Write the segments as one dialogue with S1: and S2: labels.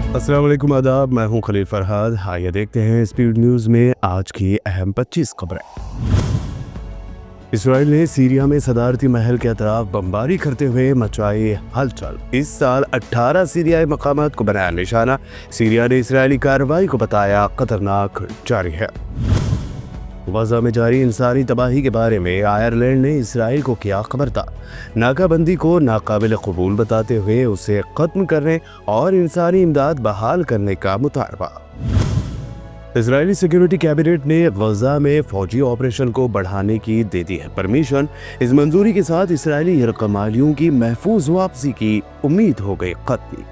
S1: अस्सलाम वालेकुम आदाब, मैं हूं खलील फरहाद। आइए देखते हैं स्पीड न्यूज़ में आज की अहम 25 खबरें। इसराइल ने सीरिया में सदारती महल के अतराफ बमबारी करते हुए मचाई हलचल। इस साल 18 सीरियाई मकामात को बनाया निशाना। सीरिया ने इसराइली कार्रवाई को बताया खतरनाक। जारी है गजा में जारी इंसानी तबाही के बारे में आयरलैंड ने इसराइल को किया खबरदार। नाकाबंदी को नाकाबिल कबूल बताते हुए उसे खत्म करने और इंसानी इमदाद बहाल करने का मुतालबा। इजरायली सिक्योरिटी कैबिनेट ने गजा में फौजी ऑपरेशन को बढ़ाने की दे दी है परमिशन। इस मंजूरी के साथ इसराइली यरकमालियों की महफूज वापसी की उम्मीद हो गई खत्म।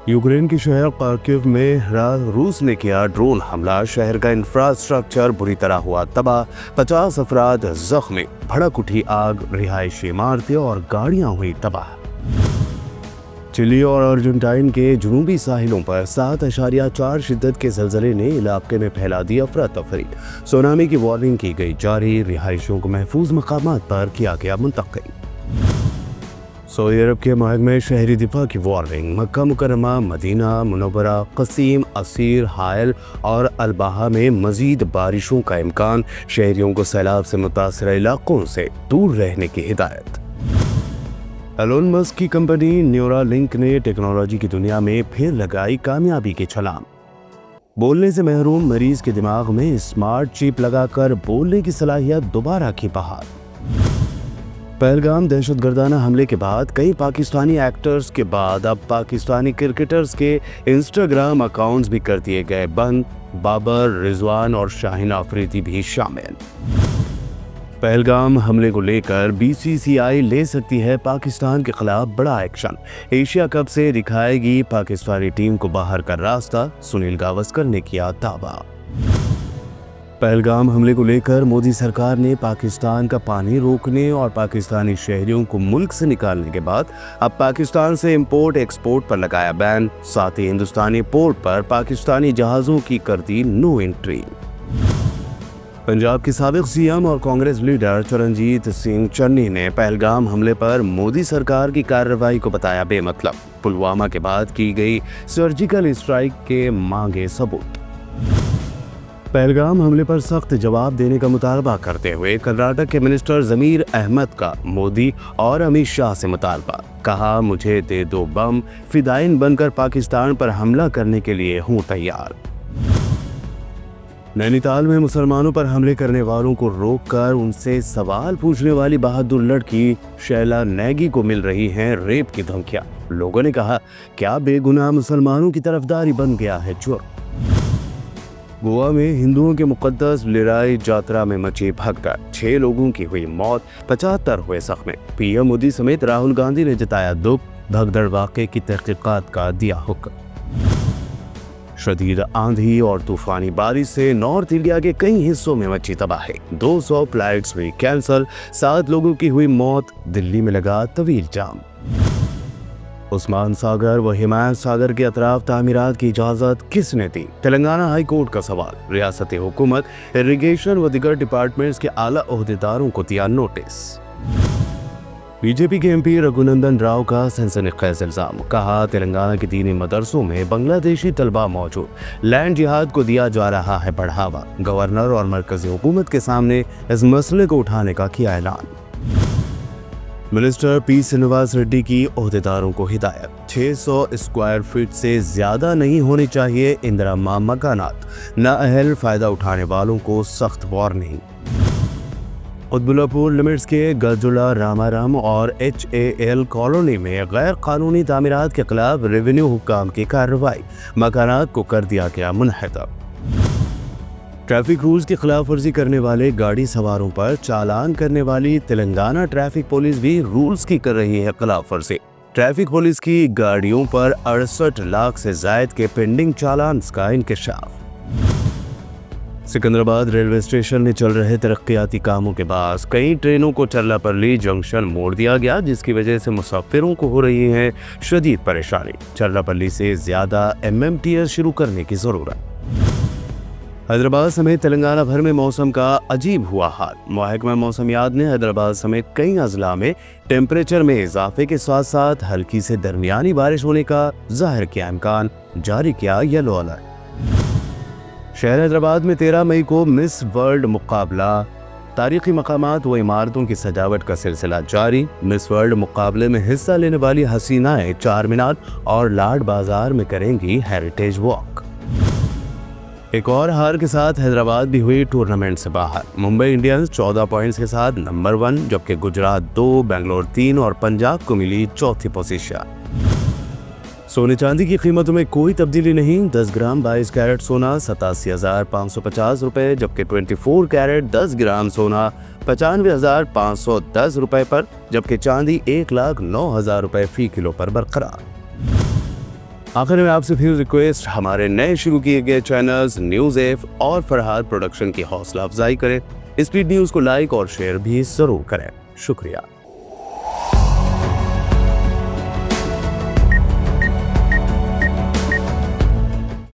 S1: यूक्रेन के शहर खार्किव में रूस ने किया ड्रोन हमला। शहर का इंफ्रास्ट्रक्चर बुरी तरह हुआ तबाह। 50 अफराद जख्मी। भड़क उठी आग, रिहायशी इमारतें और गाड़ियां हुई तबाह। चिली और अर्जेंटाइन के जुनूबी साहिलों पर 7.4 शिद्दत के ज़लज़ले ने इलाके में फैला दी अफरा तफरी। सुनामी की वार्निंग की गई जारी। रिहायशियों को महफूज मकामात पर किया गया मुंतकिल। सऊदी अरब के महकमे शहरी दिफा की वार्निंग। मक्का मुकरमा, मदीना मुनव्वरा, कसीम, असीर, हायल और अलबाहा में मजीद बारिशों का इम्कान। शहरियों को सैलाब से मुतासर इलाकों से दूर रहने की हिदायत। एलोन मस्क की कंपनी न्यूरालिंक ने टेक्नोलॉजी की दुनिया में फिर लगाई कामयाबी की छलांग। बोलने से महरूम मरीज के दिमाग में स्मार्ट चिप लगाकर बोलने की सलाहियत दोबारा की बहाल। पहलगाम दहशतगर्दाना हमले के बाद कई पाकिस्तानी एक्टर्स के बाद अब पाकिस्तानी क्रिकेटर्स के इंस्टाग्राम अकाउंट्स भी कर दिए गए बंद। बाबर, रिजवान और शाहीन आफरीदी भी शामिल। पहलगाम हमले को लेकर बीसीसीआई ले सकती है पाकिस्तान के खिलाफ बड़ा एक्शन। एशिया कप से दिखाएगी पाकिस्तानी टीम को बाहर का रास्ता। सुनील गावस्कर ने किया दावा। पहलगाम हमले को लेकर मोदी सरकार ने पाकिस्तान का पानी रोकने और पाकिस्तानी शहरियों को मुल्क से निकालने के बाद अब पाकिस्तान से इंपोर्ट एक्सपोर्ट पर लगाया बैन। साथ ही हिंदुस्तानी पोर्ट पर पाकिस्तानी जहाज़ों की कर दी नो एंट्री। पंजाब के साबिक सीएम और कांग्रेस लीडर चरणजीत सिंह चन्नी ने पहलगाम हमले पर मोदी सरकार की कार्रवाई को बताया बेमतलब। पुलवामा के बाद की गई सर्जिकल स्ट्राइक के मांगे सबूत। पहलगाम हमले पर सख्त जवाब देने का मुतालबा करते हुए कर्नाटक के मिनिस्टर जमीर अहमद का मोदी और अमित शाह से मुतालबा। कहा, मुझे दे दो बम, फिदाइन बनकर पाकिस्तान पर हमला करने के लिए हूं तैयार। नैनीताल में मुसलमानों पर हमले करने वालों को रोककर उनसे सवाल पूछने वाली बहादुर लड़की शैला नेगी को मिल रही हैं रेप की धमकियां। लोगों ने कहा, क्या बेगुनाह मुसलमानों की तरफदारी बन गया है जुर्म। गोवा में हिंदुओं के मुकद्दस लिराई जात्रा में मची भगदड़। 6 लोगों की हुई मौत, 75 हुए जख्मी। पीएम मोदी समेत राहुल गांधी ने जताया दुख। भगदड़ वाक़े की तहकीकात का दिया हुक्म। शदीद आंधी और तूफानी बारिश से नॉर्थ इंडिया के कई हिस्सों में मची तबाही। 200 फ्लाइट्स हुई कैंसल, 7 लोगों की हुई मौत। दिल्ली में लगा तवील जाम। उस्मान सागर व हिमायत सागर के अतराफ तामीरात की इजाज़त किसने दी? तेलंगाना हाई कोर्ट का सवाल। रियासती हुकूमत, इरिगेशन व दीगर डिपार्टमेंट्स के आला ओहदेदारों को दिया नोटिस। बीजेपी के एमपी रघुनंदन राव का सनसनीखेज इल्जाम। कहा, तेलंगाना के दीनी मदरसों में बांग्लादेशी तलबा मौजूद। लैंड जिहाद को दिया जा रहा है बढ़ावा। गवर्नर और मरकजी हुकूमत के सामने इस मसले को उठाने का किया ऐलान। मिनिस्टर पी श्रीनिवास रेड्डी की ओहदेदारों को हिदायत। 600 स्क्वायर फीट से ज्यादा नहीं होने चाहिए इंदिरा मकानात। नाअहल फायदा उठाने वालों को सख्त वार्निंग। कुतबुल्लापुर लिमिट्स के गजुला, रामाराम और HAL कॉलोनी में गैर कानूनी तामीरात के खिलाफ रेवेन्यू हुक्काम की कार्रवाई। मकानात को कर दिया गया मुनहदम। ट्रैफिक रूल्स की खिलाफ वर्जी करने वाले गाड़ी सवारों पर चालान करने वाली तेलंगाना ट्रैफिक पुलिस भी रूल्स की कर रही है खिलाफ वर्जी। ट्रैफिक पुलिस की गाड़ियों पर 68 लाख से जायद के पेंडिंग चालान का इंकशाफ। सिकंदराबाद रेलवे स्टेशन में चल रहे तरक्याती कामों के बाद कई ट्रेनों को चर्लापल्ली जंक्शन मोड़ दिया गया, जिसकी वजह से मुसाफिरों को हो रही है शदीद परेशानी। चर्लापल्ली से ज्यादा MMTS शुरू करने की जरूरत। حیدرآباد سمیت تلنگانہ بھر میں موسم کا عجیب ہوا حال۔ محکمہ موسمیات نے حیدرآباد سمیت کئی اضلاع میں ٹیمپریچر میں اضافے کے ساتھ ساتھ ہلکی سے درمیانی بارش ہونے کا ظاہر کیا امکان، جاری کیا یلو الرٹ۔ شہر حیدرآباد میں 13 مئی کو مس ورلڈ مقابلہ، تاریخی مقامات و عمارتوں کی سجاوٹ کا سلسلہ جاری۔ مس ورلڈ مقابلے میں حصہ لینے والی حسینائیں چار مینار اور لاڈ بازار میں کریں گی ہیریٹیج واک۔ ایک اور ہار کے ساتھ حیدرآباد بھی ہوئی ٹورنامنٹ سے باہر۔ ممبئی انڈینز 14 پوائنٹس کے ساتھ نمبر 1، جبکہ گجرات 2، بنگلور 3 اور پنجاب کو ملی چوتھی پوزیشن۔ سونے چاندی کی قیمتوں میں کوئی تبدیلی نہیں۔ 10 گرام 22 کیرٹ سونا 87,550 روپے، جبکہ 24 کیرٹ 10 گرام سونا 95,510 روپے پر، جبکہ چاندی 1,09,000 روپے فی کلو پر برقرار۔ آخر میں آپ سے پھر ریکویسٹ، ہمارے نئے شروع کیے گئے چینلز نیوز ایف اور فرحاد پروڈکشن کی حوصلہ افزائی کریں۔ اسپیڈ نیوز کو لائک اور شیئر بھی ضرور کریں۔ شکریہ۔